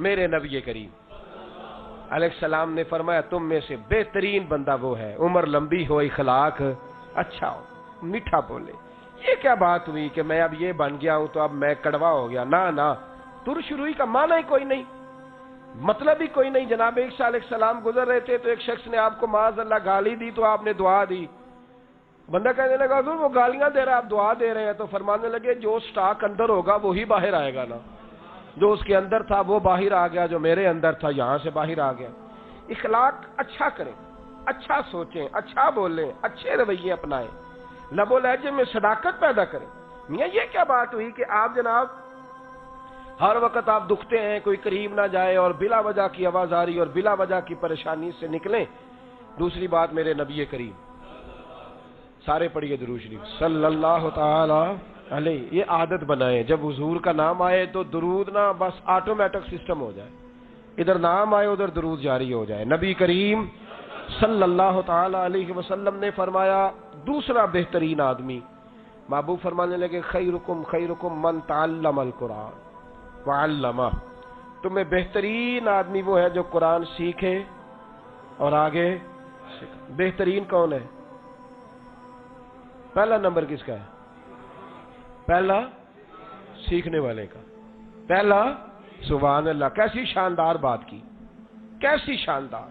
میرے نبی کریم علیہ السلام نے فرمایا تم میں سے بہترین بندہ وہ ہے عمر لمبی ہو اخلاق اچھا ہو میٹھا بولے. یہ کیا بات ہوئی کہ میں اب یہ بن گیا ہوں تو اب میں کڑوا ہو گیا؟ نہ ترشروئی کا معنی ہی کوئی نہیں، مطلب ہی کوئی نہیں. جناب عیسیٰ علیہ السلام گزر رہے تھے تو ایک شخص نے آپ کو معاذ اللہ گالی دی تو آپ نے دعا دی. بندہ کہنے لگا حضور وہ گالیاں دے رہا ہے آپ دعا دے رہے ہیں، تو فرمانے لگے جو سٹاک اندر ہوگا وہی باہر آئے گا نا. جو اس کے اندر تھا وہ باہر آ گیا، جو میرے اندر تھا یہاں سے باہر آ گیا. اخلاق اچھا کریں، اچھا سوچیں، اچھا بولیں، اچھے رویے اپنائیں، لب و لہجے میں صداقت پیدا کریں. میاں یہ کیا بات ہوئی کہ آپ جناب ہر وقت آپ دکھتے ہیں کوئی قریب نہ جائے اور بلا وجہ کی آوازاری اور بلا وجہ کی پریشانی سے نکلیں. دوسری بات میرے نبی کریم سارے پڑھیے درود شریف صلی اللہ تعالی علیہ. یہ عادت بنائیں جب حضور کا نام آئے تو درود نہ بس آٹومیٹک سسٹم ہو جائے، ادھر نام آئے ادھر درود جاری ہو جائے. نبی کریم صلی اللہ تعالی علیہ وسلم نے فرمایا دوسرا بہترین آدمی، محبوب فرمانے لگے خیرکم من تعلم القرآن وعلمہ. تمہیں بہترین آدمی وہ ہے جو قرآن سیکھے اور آگے سکھائے. بہترین کون ہے؟ پہلا نمبر کس کا ہے؟ پہلا سیکھنے والے کا. پہلا سبحان اللہ. کیسی شاندار بات کی، کیسی شاندار.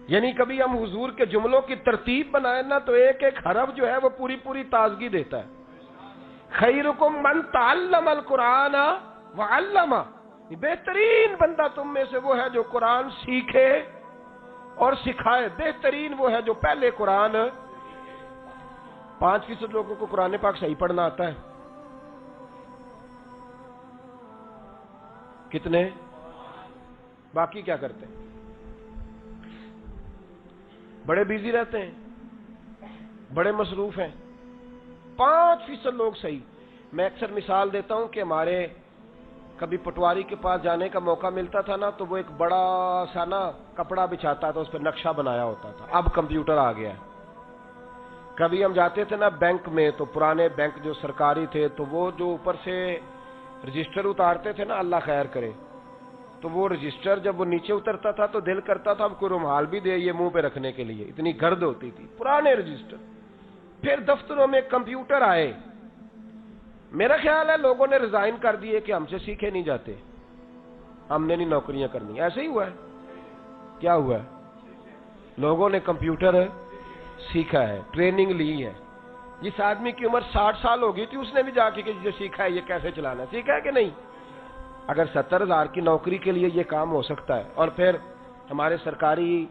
یعنی کبھی ہم حضور کے جملوں کی ترتیب بنائیں نا تو ایک ایک حرف جو ہے وہ پوری پوری تازگی دیتا ہے. خیرکم من تعلم القرآن وعلمہ. بہترین بندہ تم میں سے وہ ہے جو قرآن سیکھے اور سکھائے. بہترین وہ ہے جو پہلے قرآن. 5% لوگوں کو قرآن پاک صحیح پڑھنا آتا ہے. کتنے؟ باقی کیا کرتے ہیں؟ بڑے بیزی رہتے ہیں، بڑے مصروف ہیں. 5% لوگ صحیح. میں اکثر مثال دیتا ہوں کہ ہمارے کبھی پٹواری کے پاس جانے کا موقع ملتا تھا نا تو وہ ایک بڑا سا نا کپڑا بچھاتا تھا، اس پہ نقشہ بنایا ہوتا تھا. اب کمپیوٹر آ گیا ہے. کبھی ہم جاتے تھے نا بینک میں تو پرانے بینک جو سرکاری تھے تو وہ جو اوپر سے رجسٹر اتارتے تھے نا اللہ خیر کرے، تو وہ رجسٹر جب وہ نیچے اترتا تھا تو دل کرتا تھا اب کوئی رومال بھی دے یہ منہ پہ رکھنے کے لیے، اتنی گرد ہوتی تھی پرانے رجسٹر. پھر دفتروں میں کمپیوٹر آئے. میرا خیال ہے لوگوں نے ریزائن کر دیے کہ ہم سے سیکھے نہیں جاتے، ہم نے نہیں نوکریاں کرنی. ایسے ہی ہوا ہے. کیا ہوا ہے؟ لوگوں نے کمپیوٹر سیکھا ہے، ٹریننگ لی ہے. جس آدمی کی عمر 60 سال ہو گئی تھی اس نے بھی جا کے کہ جو سیکھا ہے یہ کیسے چلانا ہے، سیکھا ہے کہ نہیں؟ اگر 70,000 کی نوکری کے لیے یہ کام ہو سکتا ہے. اور پھر ہمارے سرکاری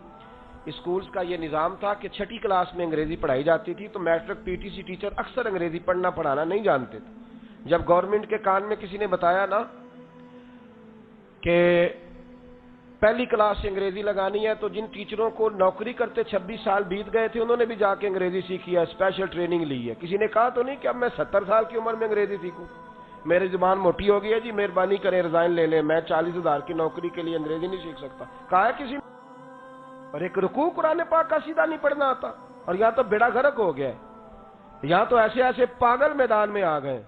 اسکولز کا یہ نظام تھا کہ 6ٹھی کلاس میں انگریزی پڑھائی جاتی تھی تو matric P T C teacher اکثر انگریزی پڑھنا پڑھانا نہیں جانتے تھے. جب گورنمنٹ کے کان میں کسی نے بتایا نا کہ پہلی کلاس سے انگریزی لگانی ہے تو جن ٹیچروں کو نوکری کرتے 26 سال بیت گئے تھے انہوں نے بھی جا کے انگریزی سیکھی ہے، اسپیشل ٹریننگ لی ہے. کسی نے کہا تو نہیں کہ اب میں 70 سال کی عمر میں انگریزی سیکھوں، میری زبان موٹی ہو گئی ہے جی مہربانی کریں ریزائن لے لیں، میں 40,000 کی نوکری کے لیے انگریزی نہیں سیکھ سکتا. کہا ہے کسی نے؟ اور ایک رکوع قرآن پاک کا سیدھا نہیں پڑھنا آتا. اور یہاں تو بیڑا غرق ہو گیا ہے، یہاں تو ایسے ایسے پاگل میدان میں آ گئے.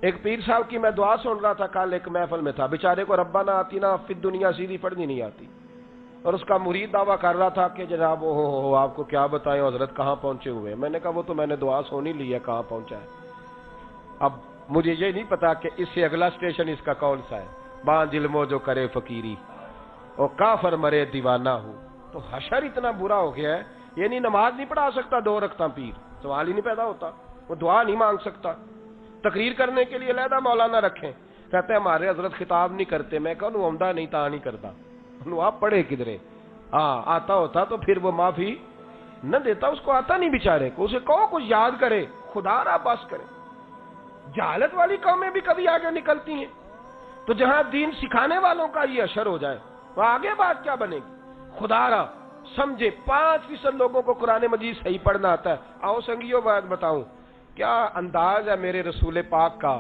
ایک پیر صاحب کی میں دعا سن رہا تھا کل، ایک محفل میں تھا، بیچارے کو ربنا آتینا فی الدنیا سیدھی پڑھنی نہیں آتی، اور اس کا مرید دعویٰ کر رہا تھا کہ جناب ہو آپ کو کیا بتائیں حضرت کہاں پہنچے ہوئے. میں نے کہا وہ تو میں نے دعا سونی لی ہے، کہاں پہنچا ہے. اب مجھے یہ نہیں پتا کہ اس سے اگلا اسٹیشن اس کا کون سا ہے. بان علمو جو کرے فقیری اور کافر مرے دیوانہ ہو. تو حشر اتنا برا ہو گیا ہے، یعنی نماز نہیں پڑھا سکتا 2 رکعتاں پیر، سوال ہی نہیں پیدا ہوتا. وہ دعا نہیں مانگ سکتا. تقریر کرنے کے لیے علیحدہ مولانا رکھیں، کہتے ہیں ہمارے حضرت خطاب نہیں کرتے. میں کہوں عمدہ نہیں تا نہیں کرتا، آپ پڑھے کدھرے. ہاں آتا ہوتا تو پھر وہ معافی نہ دیتا. اس کو آتا نہیں بیچارے کو، اسے کہو کچھ یاد کرے، خدا را بس کرے. جہالت والی قومیں بھی کبھی آگے نکلتی ہیں. تو جہاں دین سکھانے والوں کا یہ اشر ہو جائے وہ آگے بات کیا بنے گی. خدا را سمجھے 5% لوگوں کو قرآن مجید صحیح پڑھنا آتا ہے. آؤ سنگیوں بات بتاؤں، کیا انداز ہے میرے رسول پاک کا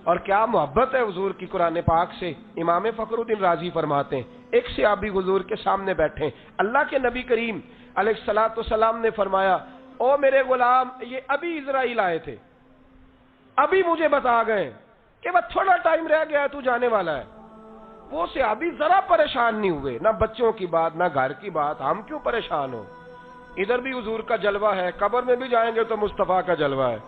اور کیا محبت ہے حضور کی قرآن پاک سے. امام فخر الدین رازی فرماتے ہیں ایک صحابی حضور کے سامنے بیٹھے، اللہ کے نبی کریم علیہ الصلوۃ والسلام نے فرمایا او میرے غلام یہ ابھی اسرائیل آئے تھے، ابھی مجھے بتا گئے کہ بس تھوڑا ٹائم رہ گیا ہے تو جانے والا ہے. وہ صحابی ذرا پریشان نہیں ہوئے، نہ بچوں کی بات نہ گھر کی بات، ہم کیوں پریشان ہو؟ ادھر بھی حضور کا جلوہ ہے، قبر میں بھی جائیں گے تو مصطفیٰ کا جلوہ ہے،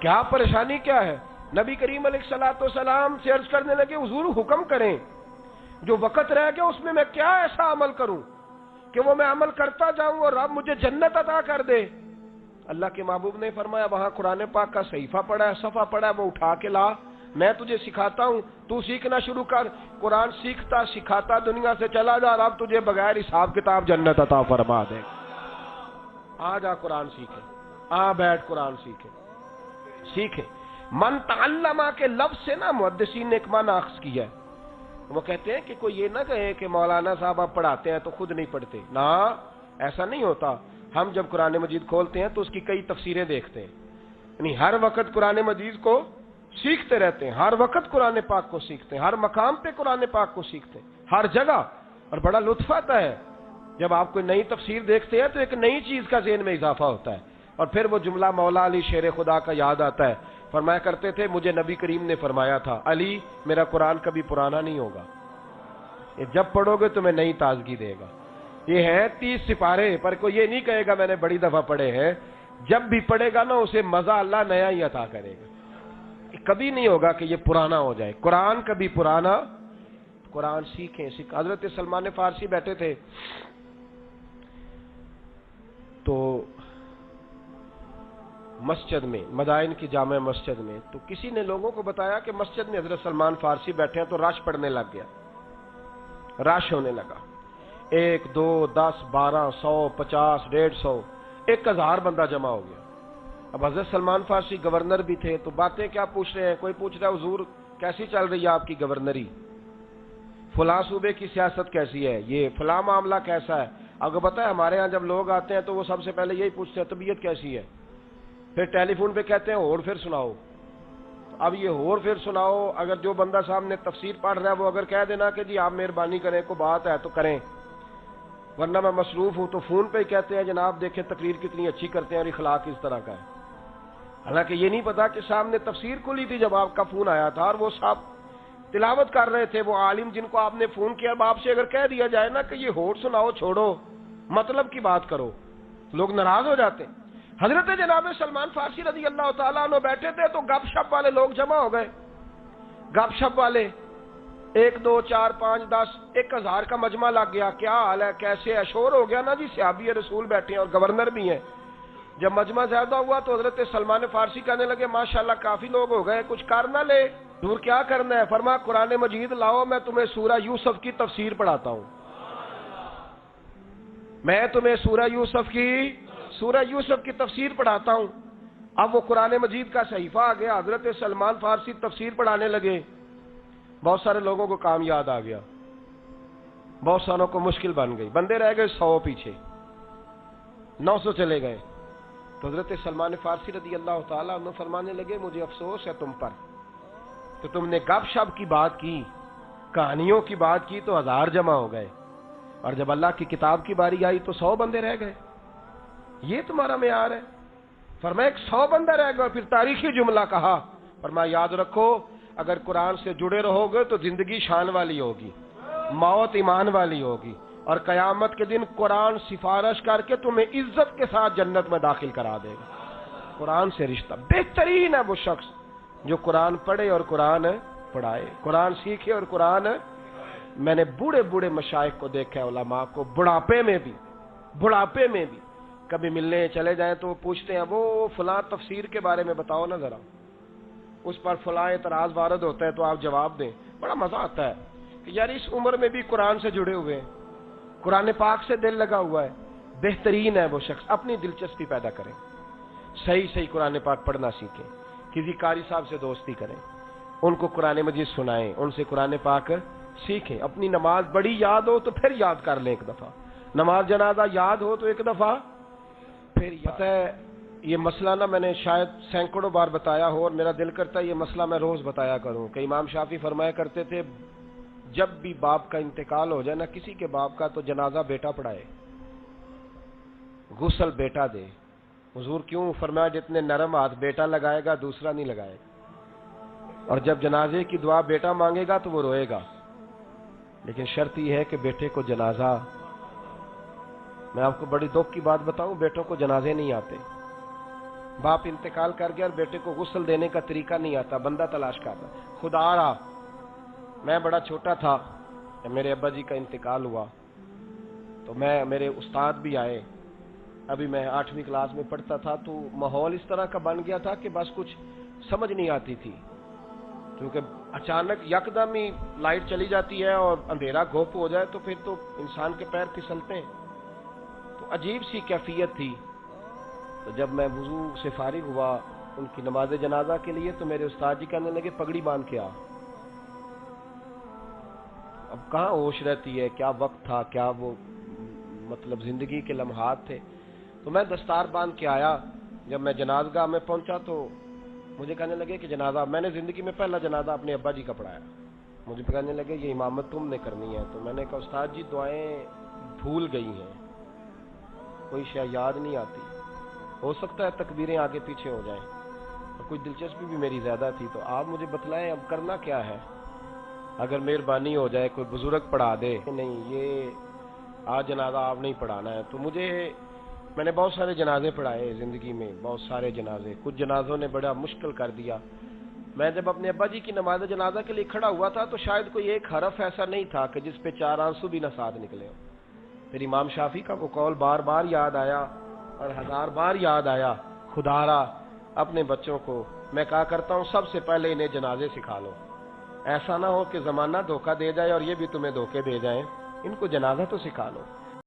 کیا پریشانی کیا ہے؟ نبی کریم علیہ الصلوۃ والسلام سے عرض کرنے لگے حضور حکم کریں، جو وقت رہ گیا اس میں میں کیا ایسا عمل کروں کہ وہ میں عمل کرتا جاؤں اور رب مجھے جنت عطا کر دے؟ اللہ کے محبوب نے فرمایا وہاں قرآن پاک کا صحیفہ پڑا ہے، صفحہ پڑا ہے، وہ اٹھا کے لا، میں تجھے سکھاتا ہوں، تو سیکھنا شروع کر۔ قرآن سیکھتا سکھاتا دنیا سے چلا جا، رب تجھے بغیر حساب کتاب جنت عطا فرما دے۔ آ جا قرآن سیکھے، آ بیٹھ قرآن سیکھے۔ من تعلم کے لفظ سے نا محدثین نے ایک معنی اخذ کیا ہے، وہ کہتے ہیں کہ کوئی یہ نہ کہے کہ مولانا صاحب آپ پڑھاتے ہیں تو خود نہیں پڑھتے، نہ ایسا نہیں ہوتا۔ ہم جب قرآن مجید کھولتے ہیں تو اس کی کئی تفسیریں دیکھتے ہیں، یعنی ہر وقت قرآن مجید کو سیکھتے رہتے ہیں، ہر وقت قرآن پاک کو سیکھتے ہیں، ہر مقام پہ قرآن پاک کو سیکھتے ہیں، ہر جگہ۔ اور بڑا لطف آتا ہے جب آپ کوئی نئی تفسیر دیکھتے ہیں تو ایک نئی چیز کا ذہن میں اضافہ ہوتا ہے، اور پھر وہ جملہ مولا علی شیر خدا کا یاد آتا ہے، فرمایا کرتے تھے مجھے نبی کریم نے فرمایا تھا علی میرا قرآن کبھی پرانا نہیں ہوگا، یہ جب پڑھو گے تمہیں نئی تازگی دے گا۔ یہ ہے 30 سپارے، پر کوئی یہ نہیں کہے گا میں نے بڑی دفعہ پڑھے ہیں، جب بھی پڑھے گا نا اسے مزہ اللہ نیا ہی عطا کرے گا، کبھی نہیں ہوگا کہ یہ پرانا ہو جائے قرآن کبھی پرانا۔ قرآن سیکھیں۔ حضرت سلمان فارسی بیٹھے تھے تو مسجد میں، مدائن کی جامع مسجد میں، تو کسی نے لوگوں کو بتایا کہ مسجد میں حضرت سلمان فارسی بیٹھے ہیں، تو رش پڑنے لگ گیا، رش ہونے لگا، 1 2 10 12 100 50 150 1000 بندہ جمع ہو گیا۔ اب حضرت سلمان فارسی گورنر بھی تھے، تو باتیں کیا پوچھ رہے ہیں، کوئی پوچھ رہا ہے حضور کیسی چل رہی ہے آپ کی گورنری، فلاں صوبے کی سیاست کیسی ہے، یہ فلاں معاملہ کیسا ہے۔ اگر پتہ ہے ہمارے ہاں جب لوگ آتے ہیں تو وہ سب سے پہلے یہی پوچھتے ہیں طبیعت کیسی ہے، پھر ٹیلی فون پہ کہتے ہیں اور پھر سناؤ۔ اب یہ اور پھر سناؤ، اگر جو بندہ سامنے تفسیر پڑھ رہا ہے وہ اگر کہہ دینا کہ جی آپ مہربانی کریں کوئی بات ہے تو کریں، ورنہ میں مصروف ہوں، تو فون پہ ہی کہتے ہیں جناب دیکھیں تقریر کتنی اچھی کرتے ہیں اور اخلاق اس طرح کا ہے، حالانکہ یہ نہیں پتا کہ سامنے تفسیر کھلی تھی جب آپ کا فون آیا تھا اور وہ صاحب تلاوت کر رہے تھے، وہ عالم جن کو آپ نے فون کیا، اب آپ سے اگر کہہ دیا جائے نا کہ یہ ہوڑ سناؤ چھوڑو مطلب کی بات کرو، لوگ ناراض ہو جاتے ہیں۔ حضرت جناب سلمان فارسی رضی اللہ تعالیٰ عنہ بیٹھے تھے تو گپ شپ والے لوگ جمع ہو گئے، گپ شپ والے 1 2 4 5 10 1000 کا مجمع لگ گیا، کیا حال ہے کیسے ہے، شور ہو گیا نا جی صحابی رسول بیٹھے ہیں اور گورنر بھی ہیں۔ جب مجمع زیادہ ہوا تو حضرت سلمان فارسی کہنے لگے ماشاءاللہ کافی لوگ ہو گئے، کچھ کر نہ لے، دور کیا کرنا ہے، فرمایا قرآن مجید لاؤ میں تمہیں سورہ یوسف کی تفسیر پڑھاتا ہوں، میں تمہیں سورہ یوسف کی تفسیر پڑھاتا ہوں۔ اب وہ قرآن مجید کا صحیفہ آ گیا، حضرت سلمان فارسی تفسیر پڑھانے لگے، بہت سارے لوگوں کو کام یاد آ گیا، بہت ساروں کو مشکل بن گئی، بندے رہ گئے 100 پیچھے، 900 چلے گئے۔ تو حضرت سلمان فارسی رضی اللہ تعالیٰ عنہ فرمانے لگے مجھے افسوس ہے تم پر کہ تم نے گپ شپ کی بات کی، کہانیوں کی بات کی تو 1000 جمع ہو گئے، اور جب اللہ کی کتاب کی باری آئی تو 100 بندے رہ گئے، یہ تمہارا معیار ہے؟ فرمایا 100 بندہ رہ گئے، پھر تاریخی جملہ کہا، فرمایا یاد رکھو اگر قرآن سے جڑے رہو گے تو زندگی شان والی ہوگی، موت ایمان والی ہوگی، اور قیامت کے دن قرآن سفارش کر کے تمہیں عزت کے ساتھ جنت میں داخل کرا دے گا۔ قرآن سے رشتہ بہترین ہے وہ شخص جو قرآن پڑھے اور قرآن پڑھائے، قرآن سیکھے اور قرآن۔ میں نے بوڑھے بوڑھے مشائخ کو دیکھا ہے، علماء کو بڑھاپے میں بھی کبھی ملنے چلے جائیں تو وہ پوچھتے ہیں وہ فلاں تفسیر کے بارے میں بتاؤ نا ذرا، اس پر فلاں اعتراض وارد ہوتا ہے تو آپ جواب دیں، بڑا مزہ آتا ہے کہ یار اس عمر میں بھی قرآن سے جڑے ہوئے ہیں، قرآن پاک سے دل لگا ہوا ہے۔ بہترین ہے وہ شخص، اپنی دلچسپی پیدا کریں، صحیح قرآن پاک پڑھنا سیکھیں، کسی قاری صاحب سے دوستی کریں، ان کو قرآن مجید سنائیں، ان سے قرآن پاک سیکھیں۔ اپنی نماز بڑی یاد ہو تو پھر یاد کر لیں ایک دفعہ، نماز جنازہ یاد ہو تو ایک دفعہ پھر یاد ہے۔ یہ مسئلہ نا میں نے شاید سینکڑوں بار بتایا ہو، اور میرا دل کرتا ہے یہ مسئلہ میں روز بتایا کروں کہ امام شافعی فرمایا کرتے تھے جب بھی باپ کا انتقال ہو جائے نا کسی کے باپ کا تو جنازہ بیٹا پڑھائے، غسل بیٹا دے۔ حضور کیوں؟ فرمایا جتنے نرم ہاتھ بیٹا لگائے گا دوسرا نہیں لگائے گا، اور جب جنازے کی دعا بیٹا مانگے گا تو وہ روئے گا، لیکن شرط یہ ہے کہ بیٹے کو جنازہ، میں آپ کو بڑی دکھ کی بات بتاؤں، بیٹوں کو جنازے نہیں آتے. باپ انتقال کر گیا اور بیٹے کو غسل دینے کا طریقہ نہیں آتا، بندہ تلاش کرتا. خدا را، میں بڑا چھوٹا تھا جب میرے ابا جی کا انتقال ہوا، تو میرے استاد بھی آئے. ابھی میں 8ویں کلاس میں پڑھتا تھا، تو ماحول اس طرح کا بن گیا تھا کہ بس کچھ سمجھ نہیں آتی تھی، کیونکہ اچانک یکدم ہی لائٹ چلی جاتی ہے اور اندھیرا گھوپ ہو جائے تو پھر تو انسان کے پیر پھسلتے ہیں. تو عجیب سی کیفیت تھی. تو جب میں وضو سے فارغ ہوا ان کی نماز جنازہ کے لیے، تو میرے استاد جی کہنے لگے پگڑی باندھ کے آ. اب کہاں ہوش رہتی ہے، کیا وقت تھا، کیا وہ مطلب زندگی کے لمحات تھے. تو میں دستار باندھ کے آیا. جب میں جنازگاہ میں پہنچا تو مجھے کہنے لگے کہ جنازہ، میں نے زندگی میں پہلا جنازہ اپنے ابا جی کا پڑھایا. مجھے کہنے لگے یہ امامت تم نے کرنی ہے. تو میں نے کہا استاد جی دعائیں بھول گئی ہیں، کوئی شے یاد نہیں آتی، ہو سکتا ہے تکبیریں آگے پیچھے ہو جائیں، اور کچھ دلچسپی بھی میری زیادہ تھی. تو آپ مجھے بتلائیں اب کرنا کیا ہے، اگر مہربانی ہو جائے کوئی بزرگ پڑھا دے. نہیں، یہ آج جنازہ آپ نہیں پڑھانا ہے. تو میں نے بہت سارے جنازے پڑھائے زندگی میں، بہت سارے جنازے. کچھ جنازوں نے بڑا مشکل کر دیا. میں جب اپنے ابا جی کی نماز جنازہ کے لیے کھڑا ہوا تھا تو شاید کوئی ایک حرف ایسا نہیں تھا کہ جس پہ 4 آنسو بھی نہ ساتھ نکلے ہوں. پھر امام شافعی کا وہ قول بار بار یاد آیا اور 1000 بار یاد آیا، خدا را اپنے بچوں کو میں کہا کرتا ہوں سب سے پہلے انہیں جنازے سکھا لو. ایسا نہ ہو کہ زمانہ دھوکہ دے جائے اور یہ بھی تمہیں دھوکے دے جائیں، ان کو جنازہ تو سکھا لو.